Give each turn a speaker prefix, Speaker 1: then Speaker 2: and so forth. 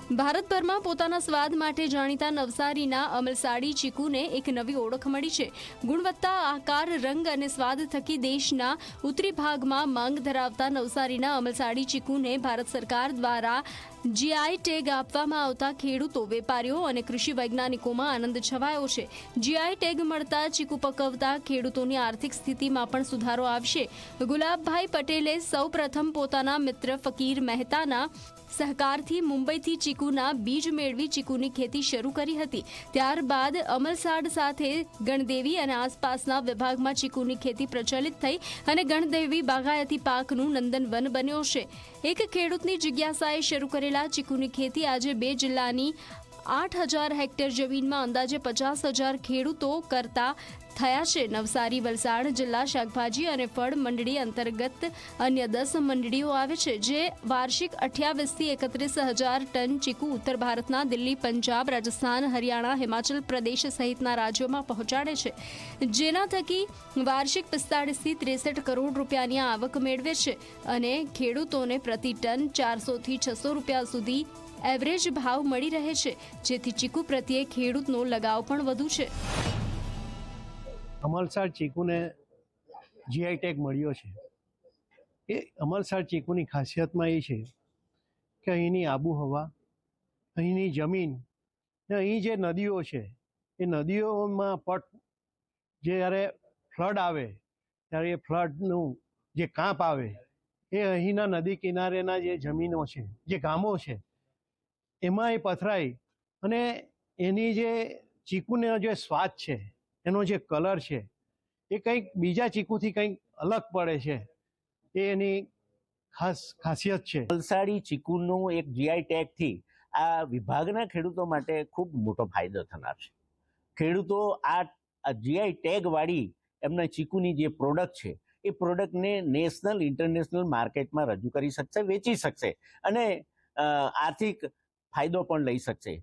Speaker 1: ભારતભરમાં પોતાના સ્વાદ માટે જાણીતા નવસારીના અમલસાડી ચીકુને એક નવી ઓળખ મળી છે। ગુણવત્તા, આકાર, રંગ અને સ્વાદ થકી દેશના ઉત્તરી ભાગમાં માંગ ધરાવતા નવસારીના અમલસાડી ચીકુને ભારત સરકાર દ્વારા જીઆઈ ટેગ આપવામાં આવતા ખેડૂતો, વેપારીઓ અને કૃષિ વૈજ્ઞાનિકોમાં આનંદ છવાયો છે। જીઆઈ ટેગ મળતા ચીકુ પકવતા ખેડૂતોની આર્થિક સ્થિતિમાં પણ સુધારો આવશે। ગુલાબભાઈ પટેલે સૌપ્રથમ પોતાના મિત્ર ફકીર મહેતાના સહકારથી મુંબઈથી ચીકુના બીજ મેળવી ચીકુની ખેતી શરૂ કરી હતી। ત્યારબાદ અમલસાડ સાથે ગણદેવી અને આસપાસના વિભાગમાં ચીકુની ખેતી પ્રચલિત થઈ અને ગણદેવી બાગાયતી પાકનું નંદનવન બન્યો છે। એક ખેડૂતની જિજ્ઞાસાએ શરૂ કરેલા ચીકુની ખેતી આજે 2 જિલ્લાની 8,000 હેક્ટર જમીનમાં અંદાજે 50,000 ખેડૂતો કરતા થયા છે। નવસારી, વલસાડ જિલ્લા શાકભાજી અને ફળ મંડળી અંતર્ગત અન્ય 10 મંડળીઓ આવે છે, જે વાર્ષિક 28 થી 31,000 ટન ચીકુ ઉત્તર ભારતના દિલ્હી, પંજાબ, રાજસ્થાન, હરિયાણા, હિમાચલ પ્રદેશ સહિતના રાજ્યોમાં પહોંચાડે છે, જેના થકી વાર્ષિક 45 થી 63 કરોડ રૂપિયાની આવક મેળવે છે અને ખેડૂતોને પ્રતિ ટન 400 થી 600 રૂપિયા સુધી એવરેજ ભાવ મળી રહે છે, જેથી ચીકુ પ્રત્યે ખેડૂતનો લગાવ પણ વધુ છે।
Speaker 2: અમલસાડ ચીકુને જીઆઈ ટેગ મળ્યો છે। એ અમલસાડ ચીકુની ખાસિયતમાં એ છે કે અહીંની આબોહવા, અહીંની જમીન ને અહીં જે નદીઓ છે એ નદીઓમાં જ્યારે ફ્લડ આવે ત્યારે એ ફ્લડનું જે કાંપ આવે એ અહીંના નદી કિનારેના જે જમીનો છે, જે ગામો છે, એમાં એ પથરાય અને એની જે ચીકુનો જે સ્વાદ છે, એનો જે કલર છે, એ કંઈક બીજા ચીકુથી કંઈક અલગ પડે છે। એ એની ખાસિયત છે।
Speaker 3: વલસાડી ચીકુનું એક જીઆઈ ટેગથી આ વિભાગના ખેડૂતો માટે ખૂબ મોટો ફાયદો થનાર છે। ખેડૂતો આ જીઆઈ ટેગ વાળી એમના ચીકુની જે પ્રોડક્ટ છે એ પ્રોડક્ટને નેશનલ, ઇન્ટરનેશનલ માર્કેટમાં રજૂ કરી શકશે, વેચી શકશે અને આર્થિક ફાયદો પણ લઈ શકશે।